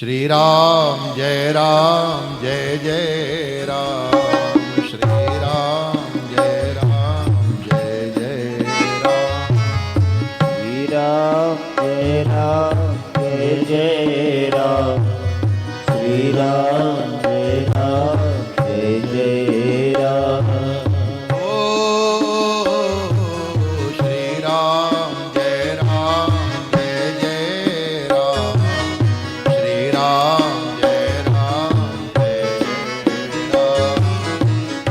श्री राम जय जय राम, श्री राम जय जय राम, श्री राम जय जय राम, श्री राम जय जय राम। ओ श्री राम जय जय राम, श्री राम जय राम,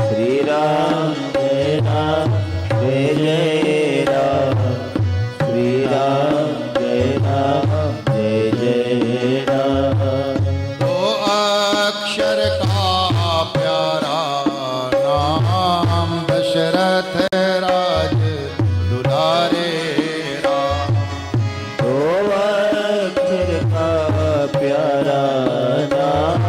श्री राम जय जय राम, श्री राम जय जय राम। दो अक्षर का प्यारा नाम, दशरथ राज दुलारे राम। दो अक्षर का प्यारा नाम,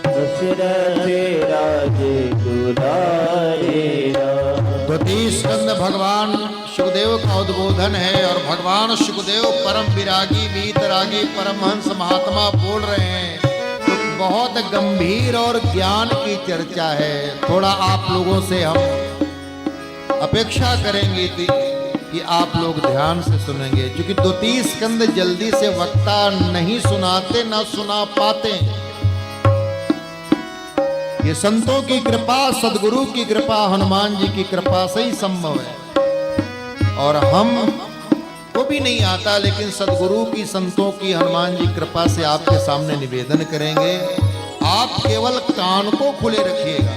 दशरथ राज दुलारे राम। द्वितीय स्कंद भगवान सुखदेव का उद्बोधन है और भगवान सुखदेव परम विरागी वीतरागी परमहंस महात्मा बोल रहे हैं। तो बहुत गंभीर और ज्ञान की चर्चा है। थोड़ा आप लोगों से हम अपेक्षा करेंगे कि आप लोग ध्यान से सुनेंगे, क्योंकि द्वितीय स्कंद जल्दी से वक्ता नहीं सुनाते, ना सुना पाते। ये संतों की कृपा, सदगुरु की कृपा, हनुमान जी की कृपा से ही संभव है। और हम को भी नहीं आता, लेकिन सदगुरु की, संतों की, हनुमान जी कृपा से आपके सामने निवेदन करेंगे। आप केवल कान को खुले रखिएगा।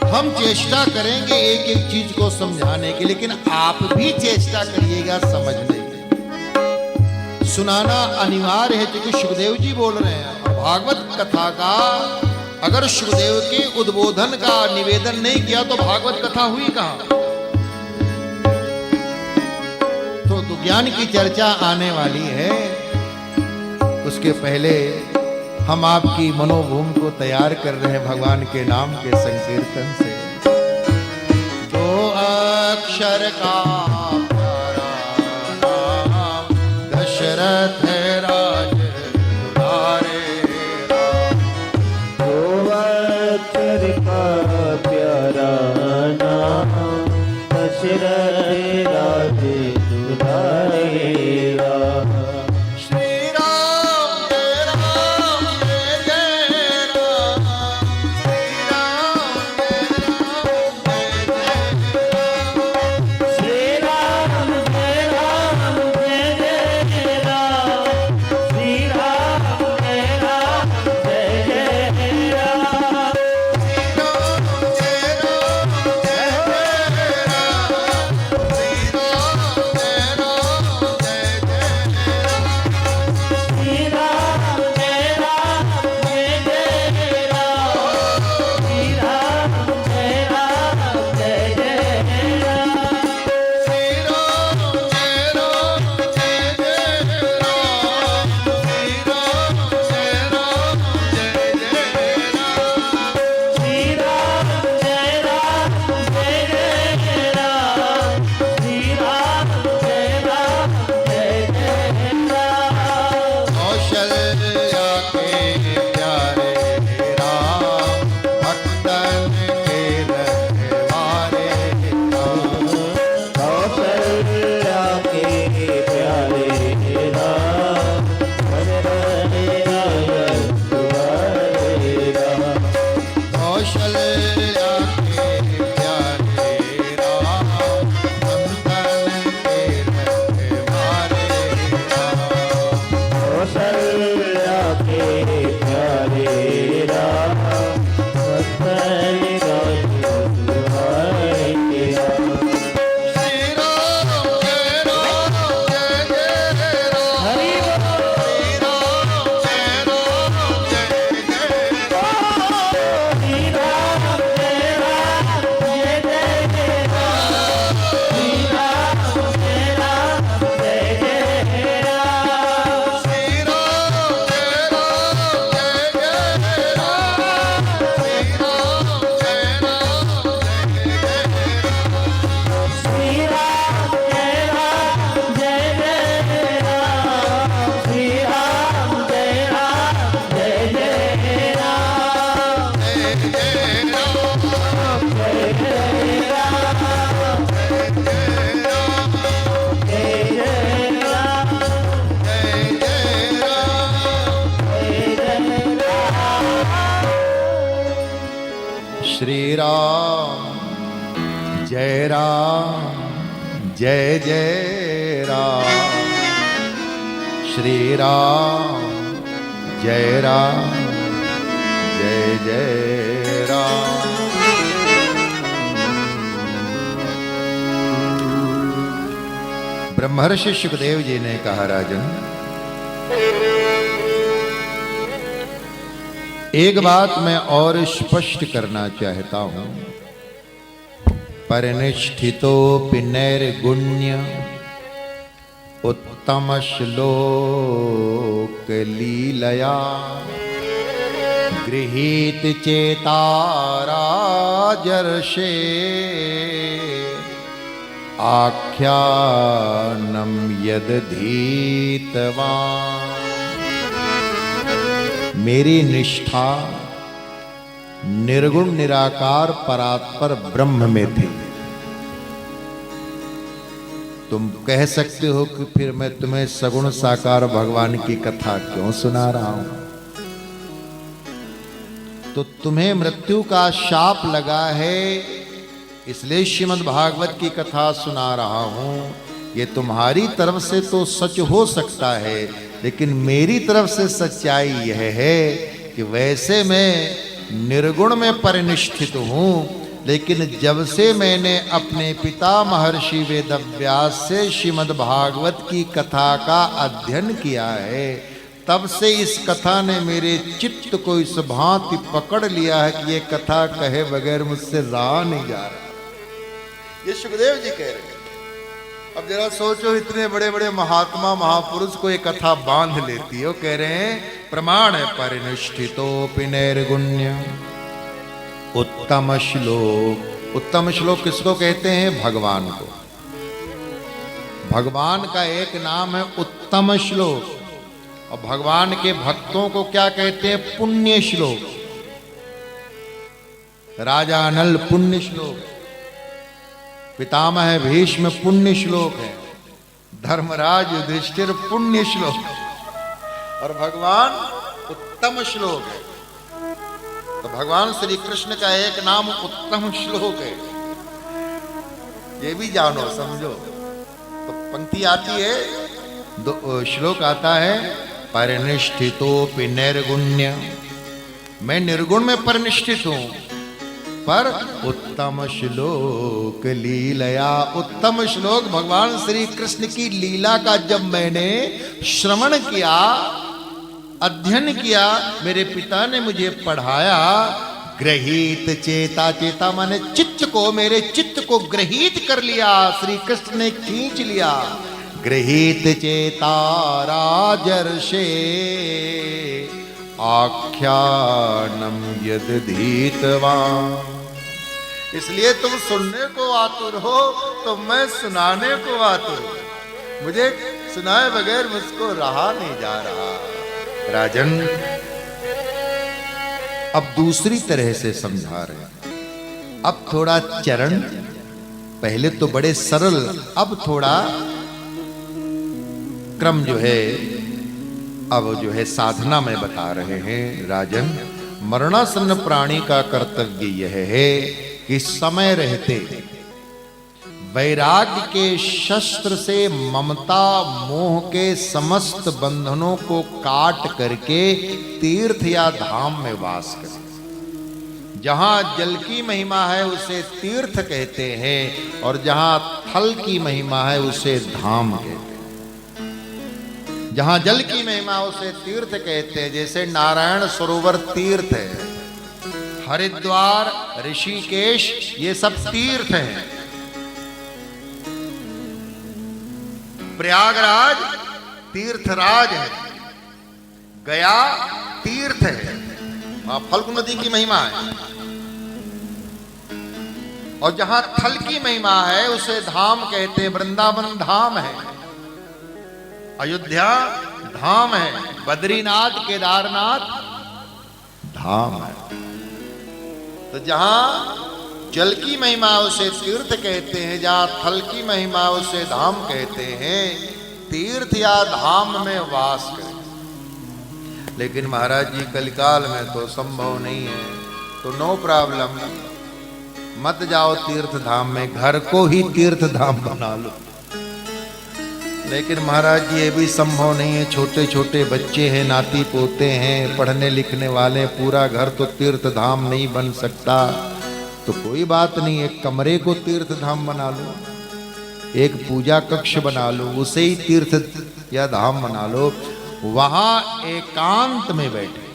हम चेष्टा करेंगे एक एक चीज को समझाने की, लेकिन आप भी चेष्टा करिएगा समझने की। सुनाना अनिवार्य है, क्योंकि सुखदेव जी बोल रहे हैं। और भागवत कथा का अगर सुखदेव के उद्बोधन का निवेदन नहीं किया तो भागवत कथा हुई कहां? तो ज्ञान की चर्चा आने वाली है। उसके पहले हम आपकी मनोभूमि को तैयार कर रहे हैं भगवान के नाम के संकीर्तन से। दो अक्षर का प्यारा नाम, दशरथ राज दुलारे राम। दो अक्षर का प्यारा नाम, दशरथ राज दुलारे राम। श्री राम जय जय राम, श्री राम जय राम, श्री राम जय जय राम, श्री राम जय जय राम। श्री राम जय जय राम, श्री राम जय जय राम। ब्रह्मर्षि सुखदेव जी ने कहा, राजन एक बात मैं और स्पष्ट करना चाहता हूं। परिनिष्ठितोऽपि नैर्गुण्य उत्तम श्लोक लीलया गृहीत चेता राजर्षे आख्यानम यदधीतवान्। मेरी निष्ठा निर्गुण निराकार परात्पर ब्रह्म में थी। तुम कह सकते हो कि फिर मैं तुम्हें सगुण साकार भगवान की कथा क्यों सुना रहा हूं? तो तुम्हें मृत्यु का शाप लगा है, इसलिए श्रीमद् भागवत की कथा सुना रहा हूं। ये तुम्हारी तरफ से तो सच हो सकता है, लेकिन मेरी तरफ से सच्चाई यह है कि वैसे मैं निर्गुण में परिनिष्ठित हूं, लेकिन जब से मैंने अपने पिता महर्षि वेदव्यास से श्रीमद् भागवत की कथा का अध्ययन किया है, तब से इस कथा ने मेरे चित्त को इस भांति पकड़ लिया है कि ये कथा कहे बगैर मुझसे रहा नहीं जा रहा। ये सुखदेव जी कह रहे हैं। अब जरा सोचो, इतने बड़े बड़े महात्मा महापुरुष को एक कथा बांध लेती है। कह रहे हैं प्रमाण है परिनिष्ठितोऽपि नैर्गुण्य उत्तम श्लोक। उत्तम श्लोक किसको कहते हैं? भगवान को। भगवान का एक नाम है उत्तम श्लोक, और भगवान के भक्तों को क्या कहते हैं? पुण्य श्लोक। राजा नल पुण्य श्लोक, पितामह भीष्म पुण्य श्लोक है, धर्मराज युधिष्ठिर पुण्य श्लोक, और भगवान उत्तम श्लोक है। तो भगवान श्री कृष्ण का एक नाम उत्तम श्लोक है, ये भी जानो समझो। तो पंक्ति आती है, दो श्लोक आता है, परिनिष्ठितोऽपि नैर्गुण्य। मैं निर्गुण में परिनिष्ठित हूं, पर उत्तम श्लोक लीलया। उत्तम श्लोक भगवान श्री कृष्ण की लीला का जब मैंने श्रवण किया, अध्ययन किया, मेरे पिता ने मुझे पढ़ाया, ग्रहीत चेता। चेता माने चित्त को, मेरे चित्त को ग्रहीत कर लिया, श्री कृष्ण ने खींच लिया। ग्रहीत चेता राजर्षे आख्यानम यदधीतवान्। इसलिए तुम सुनने को आतुर हो, तो मैं सुनाने को आतुर हूं। मुझे सुनाए बगैर मुझको रहा नहीं जा रहा। राजन, अब दूसरी तरह से समझा रहे हैं। अब थोड़ा चरण, पहले तो बड़े सरल, अब थोड़ा क्रम जो है, अब जो है साधना में बता रहे हैं। राजन, मरणासन्न प्राणी का कर्तव्य यह है कि समय रहते वैराग्य के शस्त्र से ममता मोह के समस्त बंधनों को काट करके तीर्थ या धाम में वास करें। जहां जल की महिमा है उसे तीर्थ कहते हैं, और जहां थल की महिमा है उसे धाम कहते हैं। जहां जल की महिमा उसे तीर्थ कहते हैं। जैसे नारायण सरोवर तीर्थ है, हरिद्वार, ऋषिकेश, ये सब तीर्थ हैं। प्रयागराज तीर्थराज है, गया तीर्थ है, वहां फल्गु नदी की महिमा है। और जहां थल की महिमा है उसे धाम कहते हैं। वृंदावन धाम है, अयोध्या धाम है, बद्रीनाथ केदारनाथ धाम है। तो जहां जल की महिमा उसे तीर्थ कहते हैं, जहां थल की महिमा उसे धाम कहते हैं। तीर्थ या धाम में वास करें। लेकिन महाराज जी कलिकाल में तो संभव नहीं है, तो नो प्रॉब्लम। मत जाओ तीर्थ धाम में, घर को ही तीर्थ धाम बना लो। लेकिन महाराज जी ये भी संभव नहीं है, छोटे छोटे बच्चे हैं, नाती पोते हैं, पढ़ने लिखने वाले, पूरा घर तो तीर्थ धाम नहीं बन सकता। तो कोई बात नहीं, एक कमरे को तीर्थ धाम बना लो, एक पूजा कक्ष बना लो, उसे ही तीर्थ या धाम बना लो। वहां एकांत में बैठे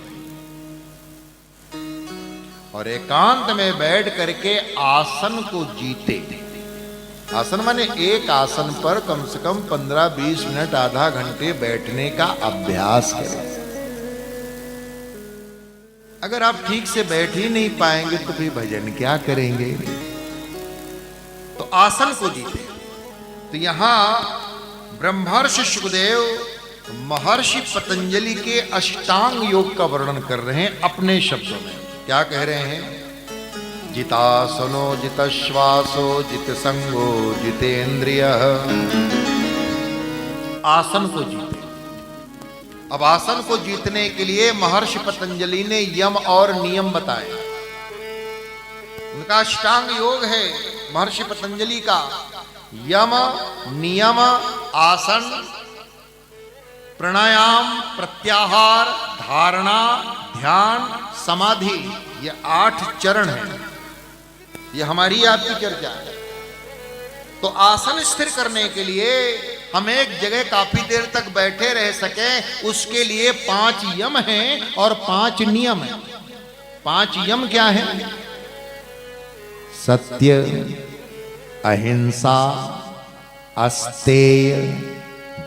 और एकांत में बैठ करके आसन को जीते। आसन माने एक आसन पर कम से कम 15-20 मिनट, आधा घंटे बैठने का अभ्यास करें। अगर आप ठीक से बैठ ही नहीं पाएंगे तो फिर भजन क्या करेंगे? तो आसन को जीते। तो यहां ब्रह्मर्षि शुकदेव महर्षि पतंजलि के अष्टांग योग का वर्णन कर रहे हैं अपने शब्दों में। क्या कह रहे हैं? जितासनो जितश्वासो जित संगो जितेंद्रिय। आसन को जीते। अब आसन को जीतने के लिए महर्षि पतंजलि ने यम और नियम बताए। उनका अष्टांग योग है महर्षि पतंजलि का। यम, नियम, आसन, प्राणायाम, प्रत्याहार, धारणा, ध्यान, समाधि, ये 8 चरण हैं। ये हमारी आपकी चर्चा है। तो आसन स्थिर करने के लिए हम एक जगह काफी देर तक बैठे रह सके, उसके लिए 5 यम हैं और 5 नियम हैं। 5 यम क्या है? सत्य, अहिंसा, अस्तेय,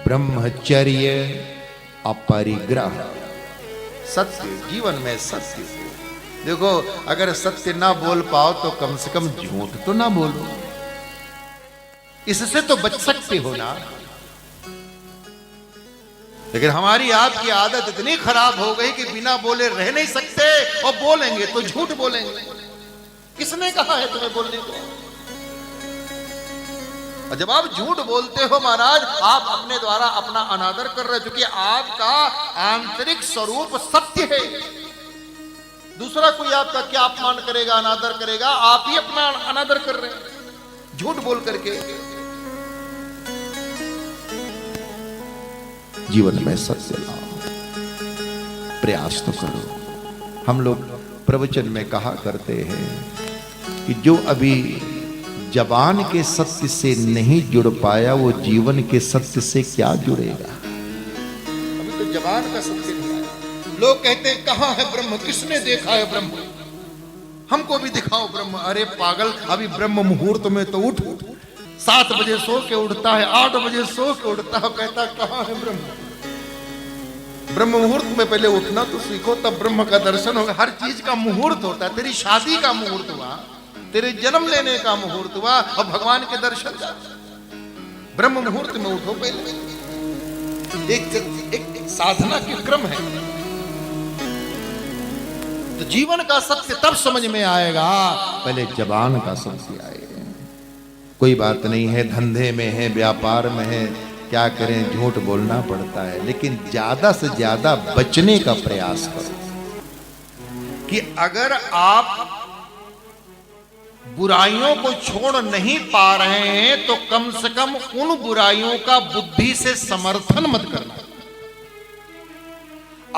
ब्रह्मचर्य, अपरिग्रह। सत्य, जीवन में सत्य। देखो, अगर सत्य ना बोल पाओ तो कम से कम झूठ तो ना बोलो, इससे तो बच सकते हो ना। लेकिन हमारी आपकी आदत इतनी खराब हो गई कि बिना बोले रह नहीं सकते, और बोलेंगे तो झूठ बोलेंगे। किसने कहा है तुम्हें बोलने को? और जब आप झूठ बोलते हो महाराज, आप अपने द्वारा अपना अनादर कर रहे हो, क्योंकि आपका आंतरिक स्वरूप सत्य है। दूसरा कोई आपका क्या अपमान करेगा, अनादर करेगा? आप ही अपना अनादर कर रहे हैं झूठ बोल करके। जीवन में सत्य लाओ, प्रयास तो करो। हम लोग प्रवचन में कहा करते हैं कि जो अभी जबान के सत्य से नहीं जुड़ पाया, वो जीवन के सत्य से क्या जुड़ेगा? अभी तो जबान का सत्य नहीं आया। लोग कहते हैं कहां है ब्रह्म, किसने देखा है ब्रह्म, हमको भी दिखाओ ब्रह्म। अरे पागल, अभी ब्रह्म मुहूर्त में तो उठ 7 बजे सो के उठता है, 8 बजे सो के उठता है, कहता कहां है ब्रह्म। ब्रह्म मुहूर्त में पहले उठना तो सीखो, तब ब्रह्म का दर्शन होगा। हर चीज का मुहूर्त होता है। तेरी शादी का मुहूर्त हुआ, तेरे जन्म लेने का मुहूर्त हुआ, और भगवान के दर्शन का। ब्रह्म मुहूर्त में उठो पहले। एक साधना के क्रम है। तो जीवन का सत्य तब समझ में आएगा, पहले जबान का सत्य आए। कोई बात नहीं है, धंधे में है, व्यापार में है, क्या करें, झूठ बोलना पड़ता है। लेकिन ज्यादा से ज्यादा बचने का प्रयास करो कि अगर आप बुराइयों को छोड़ नहीं पा रहे हैं तो कम से कम उन बुराइयों का बुद्धि से समर्थन मत करना।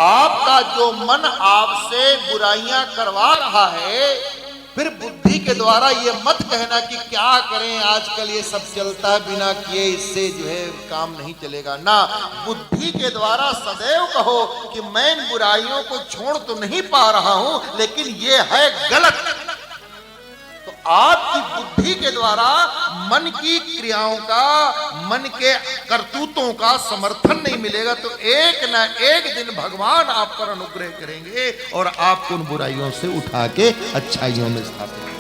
आपका जो मन आपसे बुराइयां करवा रहा है, फिर बुद्धि के द्वारा ये मत कहना कि क्या करें, आजकल ये सब चलता है, बिना किए इससे जो है काम नहीं चलेगा ना। बुद्धि के द्वारा सदैव कहो कि मैं इन बुराइयों को छोड़ तो नहीं पा रहा हूं, लेकिन ये है गलत। तो आपकी बुद्धि के द्वारा मन की क्रियाओं का, मन के करतूतों का समर्थन नहीं मिलेगा, तो एक ना एक दिन भगवान आप पर अनुग्रह करेंगे और आपको उन बुराइयों से उठा के अच्छाइयों में स्थापित करेंगे।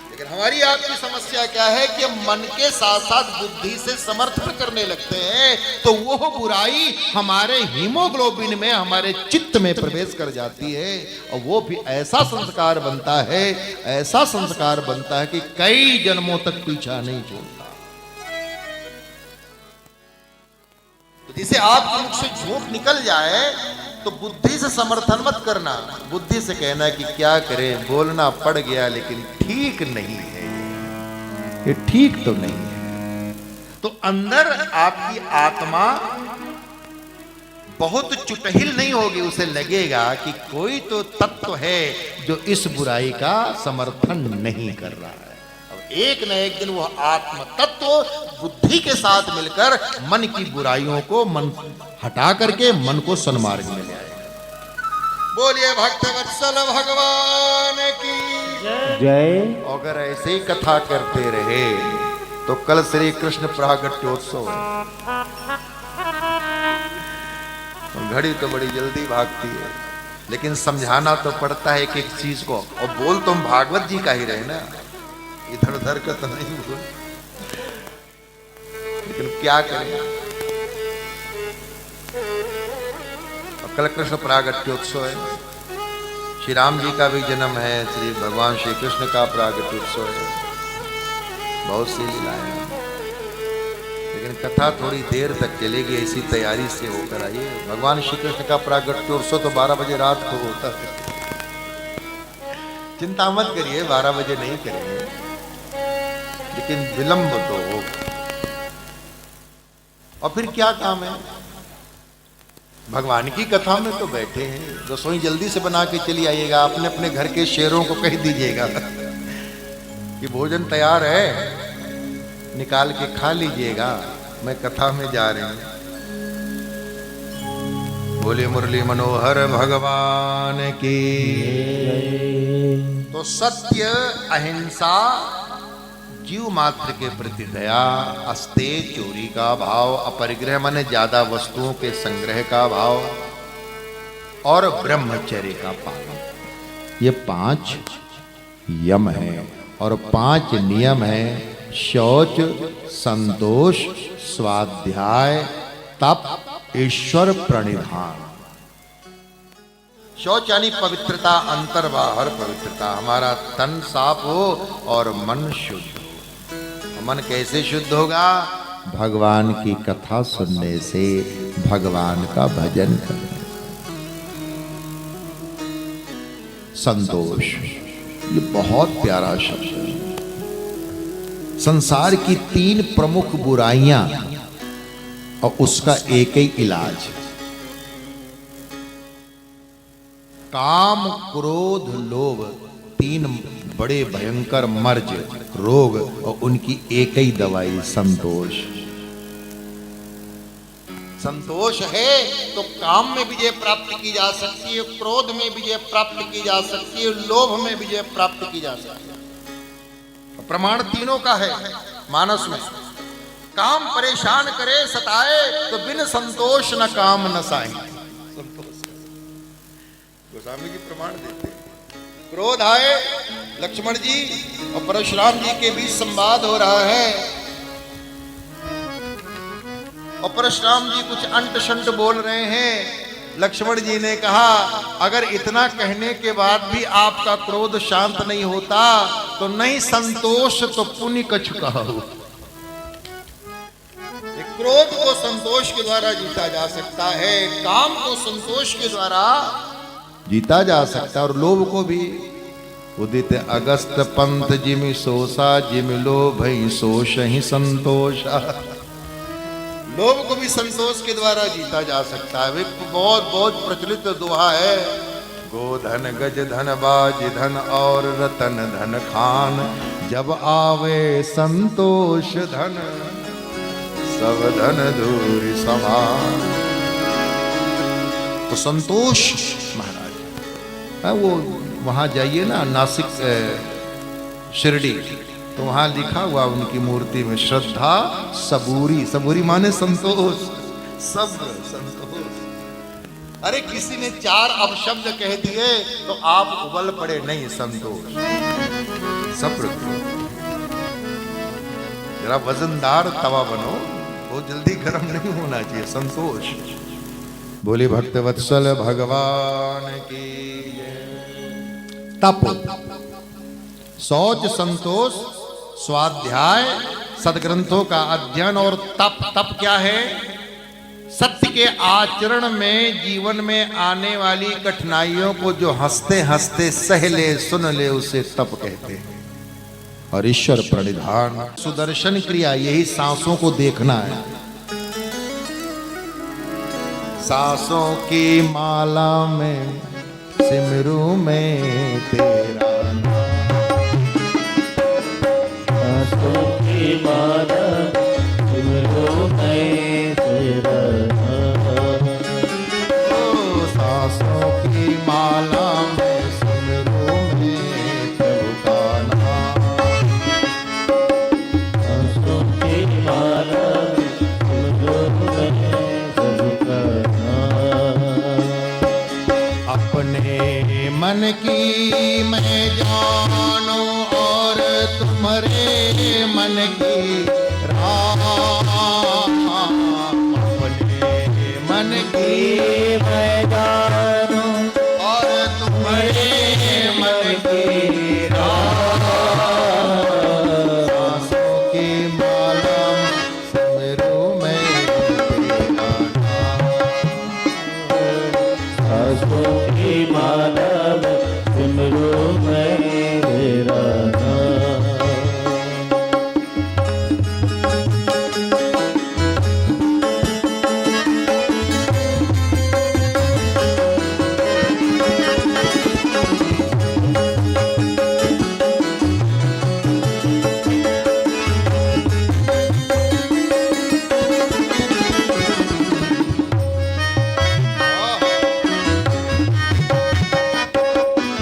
लेकिन हमारी आपकी समस्या क्या है कि मन के साथ साथ बुद्धि से समर्थन करने लगते हैं, तो वो बुराई हमारे हीमोग्लोबिन में, हमारे चित्त में प्रवेश कर जाती है, और वो भी ऐसा संस्कार बनता है, ऐसा संस्कार बनता है कि कई जन्मों तक पीछा नहीं छोड़ता। तो जिसे आपके मुख से झूठ निकल जाए तो बुद्धि से समर्थन मत करना, बुद्धि से कहना कि क्या करें, बोलना पड़ गया लेकिन ठीक नहीं है, ये ठीक तो नहीं है। तो अंदर आपकी आत्मा बहुत चुटहिल नहीं होगी, उसे लगेगा कि कोई तो तत्व है जो इस बुराई का समर्थन नहीं कर रहा है। अब एक न एक दिन वह आत्म तत्व बुद्धि के साथ मिलकर मन की बुराइयों को मन हटा करके मन को सन्मार्ग में ले आएगा। बोलिए भक्त वत्सल भगवान की जय। अगर ऐसे ही कथा करते रहे तो कल श्री कृष्ण प्रागट्योत्सव है। घड़ी तो बड़ी जल्दी भागती है, लेकिन समझाना तो पड़ता है एक एक चीज को। और बोल तुम भागवत जी का ही रहे ना, इधर उधर का तो नहीं बोल, लेकिन क्या करें। अब कल कृष्ण प्रागट्योत्सव है, श्री राम जी का भी जन्म है, श्री भगवान श्री कृष्ण का प्रागट्योत्सव है, बहुत सी लीलाएं हैं। लेकिन कथा थोड़ी देर तक चलेगी, ऐसी तैयारी से होकर आइए। भगवान श्री कृष्ण का प्रागट्योत्सव तो 12 बजे रात को होता है, चिंता मत करिए, 12 बजे नहीं करेंगे, लेकिन विलंब तो हो। और फिर क्या काम है, भगवान की कथा में तो बैठे हैं, रसोई जल्दी से बना के चली आइएगा, अपने अपने घर के शेरों को कह दीजिएगा कि भोजन तैयार है, निकाल के खा लीजिएगा, मैं कथा में जा रही हूं। बोले मुरली मनोहर भगवान की। तो सत्य, अहिंसा, जीव मात्र के प्रति दया, अस्ते चोरी का भाव, अपरिग्रह माने ज्यादा वस्तुओं के संग्रह का भाव, और ब्रह्मचर्य का पालन, ये 5 यम है और 5 नियम है। शौच, संतोष, स्वाध्याय, तप, ईश्वर प्रणिधान। शौच यानी पवित्रता, अंतर बाहर पवित्रता, हमारा तन साफ हो और मन शुद्ध हो। मन कैसे शुद्ध होगा? भगवान की कथा सुनने से, भगवान का भजन करने। संतोष, ये बहुत प्यारा शब्द है। संसार की 3 प्रमुख बुराइयां और उसका एक ही इलाज, काम, क्रोध, लोभ, 3 बड़े भयंकर मर्ज, रोग, और उनकी एक ही दवाई संतोष। संतोष है तो काम में विजय प्राप्त की जा सकती है, क्रोध में विजय प्राप्त की जा सकती है, लोभ में विजय प्राप्त की जा सकती है। प्रमाण तीनों का है मानस में। काम परेशान करे, सताए, तो बिन संतोष न काम न साए। गोस्वामी जी प्रमाण देते। क्रोध आए, लक्ष्मण जी और परशुराम जी के बीच संवाद हो रहा है, और परशुराम जी कुछ अंट शंट बोल रहे हैं। लक्ष्मण जी ने कहा, अगर इतना कहने के बाद भी आपका क्रोध शांत नहीं होता तो नहीं संतोष तो पुण्य कछु कहो। क्रोध को संतोष के द्वारा जीता जा सकता है, काम को संतोष के द्वारा जीता जा सकता है, और लोभ को भी। उदित अगस्त पंथ जिमि सोसा, जिमि लोभ सोष ही संतोषा। लोभ को भी संतोष के द्वारा जीता जा सकता है। बहुत बहुत प्रचलित दोहा है, गोधन गज धन बाज धन और रतन धन खान, जब आवे संतोष धन सब धन दूर समान। तो संतोष महाराज, वो वहां जाइए ना, नासिक शिरडी, तो वहां लिखा हुआ उनकी मूर्ति में, श्रद्धा सबूरी। सबूरी माने संतोष, सब्र, संतोष। अरे किसी ने 4 अपशब्द कह दिए तो आप उबल पड़े, नहीं, संतोष, सब्र। जरा वजनदार तवा बनो, बहुत जल्दी गर्म नहीं होना चाहिए, संतोष। बोले भक्तवत्सल भगवान की। तप, शौच, संतोष, स्वाध्याय, सदग्रंथों का अध्ययन, और तप। तप क्या है? सत्य के आचरण में जीवन में आने वाली कठिनाइयों को जो हंसते हंसते सह ले सुन ले उसे तप कहते हैं। और ईश्वर प्रणिधान सुदर्शन क्रिया यही सांसों को देखना है। सांसों की माला में सिमरू में तेरा सांसों की माला सिमरू में तेरा सांसों की माला में सिमरू में प्रभु का नाम। सांसों की माला सिमरू में प्रभु का नाम। अपने मन की मैं जानू और तुम्हारे मन की राम। अपने मन की मैं जानूं और तुम्हारे मन की राम। सांसों की माला सिमरू में तेरा नाम। सांसों की माला सिमरू में तेरा नाम।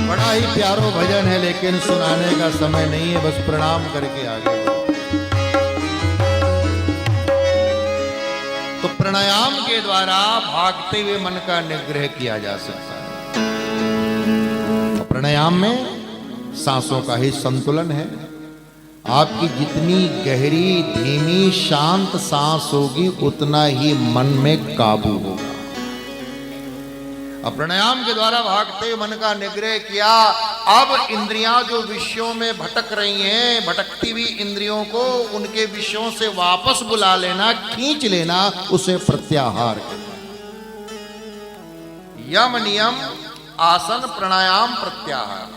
बड़ा ही प्यारो भजन है लेकिन सुनाने का समय नहीं है, बस प्रणाम करके आगे बढ़ो। तो प्राणायाम के द्वारा भागते हुए मन का निग्रह किया जा सकता है। तो प्राणायाम में सांसों का ही संतुलन है। आपकी जितनी गहरी धीमी शांत सांस होगी उतना ही मन में काबू होगा। अब प्राणायाम के द्वारा भागते हुए मन का निग्रह किया। अब इंद्रियां जो विषयों में भटक रही हैं, भटकती हुई इंद्रियों को उनके विषयों से वापस बुला लेना, खींच लेना, उसे प्रत्याहार कहते हैं। यम नियम आसन प्राणायाम प्रत्याहार।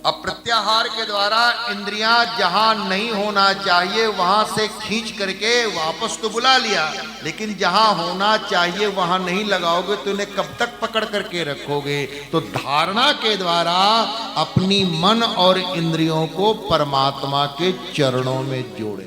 अब प्रत्याहार के द्वारा इंद्रियां जहां नहीं होना चाहिए वहां से खींच करके वापस तो बुला लिया, लेकिन जहां होना चाहिए वहां नहीं लगाओगे तो इन्हें कब तक पकड़ करके रखोगे। तो धारणा के द्वारा अपनी मन और इंद्रियों को परमात्मा के चरणों में जोड़े।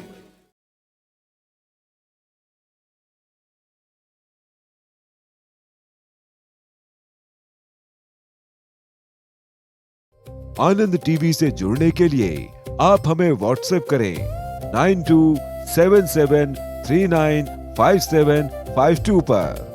आनंद टीवी से जुड़ने के लिए आप हमें व्हाट्सएप करें 9277395752 पर।